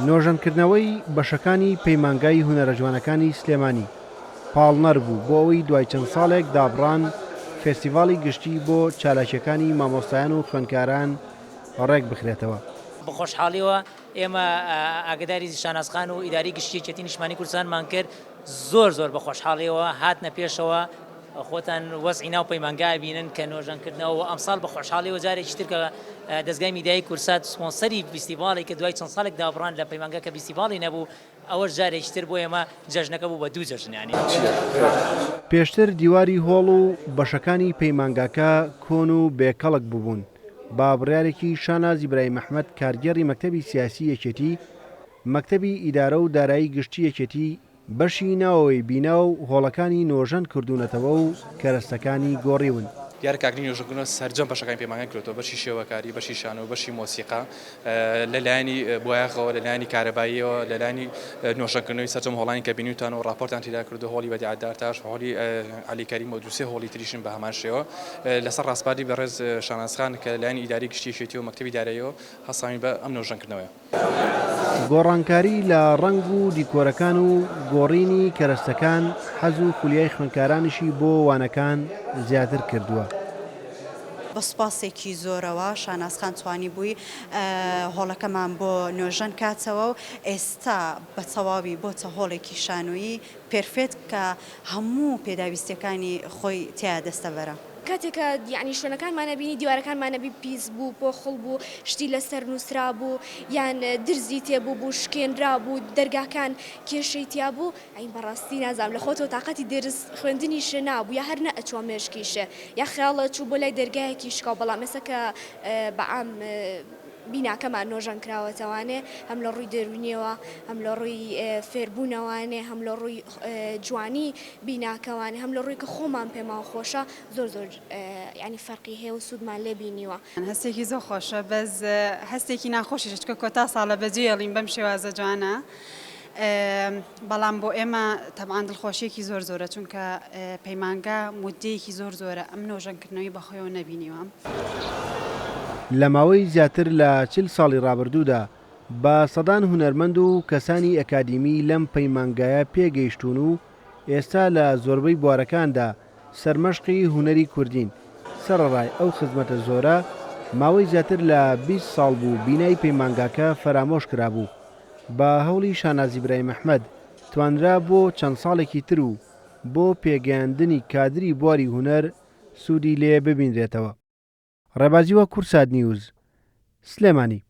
نۆژەنکردنەوەی بەشەکانی پەیمانگای هونەرە جوانەکانی سلێمانی پاڵنەر بوو بۆ ئەوەی دوای چەند ساڵێک دابڕان فێستیڤاڵی گشتی بۆ چالاکیەکانی مامۆستایان و خوێندکاران ڕێک بخرێتەوە. بە خۆشحاڵیەوە ئێمە ئاگداری شانازخان و ئیداری گشتیەتی نیشتمانی کوردستانمان کرد زۆر بە خۆشحاڵیەوە هاتنە پێشەوە خۆتان وەزعی ناو پەیمانگای بینن کە نۆژەنکردنەوە ئەمساڵ بە خۆشحاڵیەوە جارێکی تر کە دەستگای میدیای کورسات سپۆنسەری فیستیڤاڵی کە دوای چەند ساڵێک دابڕان لە پەیمانگا کە فیستیڤاڵی نەبوو ئەوەش جارێکی تر بۆ ئێمە جەژنەکە بوو بە دوو جەژنیانی. پێشتر دیواری هۆڵ و بەشەکانی پەیمانگاکە کۆن و بێکەڵک بووبوون. با بڕیارێکی شاناز ئیبراهیم ئەحمەد کارگێڕی مەکتەبی سیاسی یەکێتی مەکتەبی ئیدارە و دارایی گشتی یەکێتی بەشی ناوەوەی بینا و هۆڵەکانی نۆژەن کردوونەتەوە و کەرەستەکانی گۆڕیون. دیارە کاکنی نوێژەکردنەوە سەرجەم بەشەکانی پەیمانگای کردەوە بەشی شێوەکاری بەشی شانۆ و بەشی مۆسیقا لەلایەنی بۆیاغەوە لەلایەنی کارەباییەوە لەلایەنی نۆژەنکردنەوەی سەرجەم هۆڵانی کە بینیوتان و راپۆرتان تێدا کردو هۆڵی بەدیعەتدار تاش هۆڵی عەلیکەریم و دووسێ هۆڵی تریشن بە هەمان شێوە لەسەر ڕاستپاردی بەڕێز شانازخان کە لەلایەنی ئیداری گشتی یەکێتی و مەکتەبی داراییەوە هەسامی بە ئەم نۆژەنکردنەوەیە. گۆڕانکاری لە ڕنگ و دیکۆرەکان و گۆڕینی کەرەستەکان حەز و خولیای خوێندکارانیشی بۆ وانەکان زیاتر کردووە. بە سوپاسێکی زۆرەوە شانازخان توانی بووی هۆڵەکەمان بۆ نۆژەن کاتەوە و ئێستا بە تەواوی بۆتە هۆڵێکی شانۆیی پێرفێت کە هەموو پێداویستەکانی خۆی تیا دەستەبەرە. کاتێکە یعنی شوێنەکانمانە بینی دیوارەکانمانەبی پیس بوو پۆخڵ بوو شتی لەسەر نووسرا بوو یان درزی تێبوو بوو شکێنرا بوو دەرگاکان کێشەی تیا بوو ئەین بەڕاستی نازام لە خۆتەوە تااقەتی درس خوێندنیشە نابوو یا هەر نەئەچوە مێشکیشە یا خەیاڵە چوو بۆ لای دەرگایەکی شکاو بەڵام ئێستا بەعام بیناکەمان نۆژەن کراوەتەوانێ هەم لە ڕووی دەرونیەوە هەم لە ڕووی فێربوونەوانێ هەم لە ڕووی جوانی بیناکەوانێ هەم لە ڕووی کە خۆمان پێمان خۆشە زۆر ینی فەرقی هەیە و سوودمان لێ بینیوە. هەستێکی زۆر خۆشە بەس هەستێکی ناخۆشیش کە کۆتا ساڵە بەجێڵین بەم شێوازە جوانە بەڵام بۆ ئێمە تەبعاً دڵخۆشیێکی زۆرە چونکە پەیمانگا مودەیەکی زۆرە ئەم نۆژەنکردنەوەی بەخۆیەوە نەبینیوە. لە ماوەی زیاتر لە 40 ساڵی ڕابردوودا بە سەدان هونەرمەند و کەسانی ئەکادیمی لەم پەیمانگایە پێگەیشتون و ئێستا لە زۆربەی بوارەکاندا سەرمەشقی هونەری کوردین. سەرەڕای ئەو خزمەتە زۆرە ماوەی زیاتر لە 20 ساڵ بوو بینای پەیمانگاکە فەرامۆش کرابوو. بە هەوڵی شاناز ئیبراهیم ئەحمەد توانرا بۆ چەند ساڵێکی تر و بۆ پێگەیاندنی کادری بواری هونەر سوودی لێ ببینرێتەوە. ڕێبازیوە کورسات نیوز سلێمانی.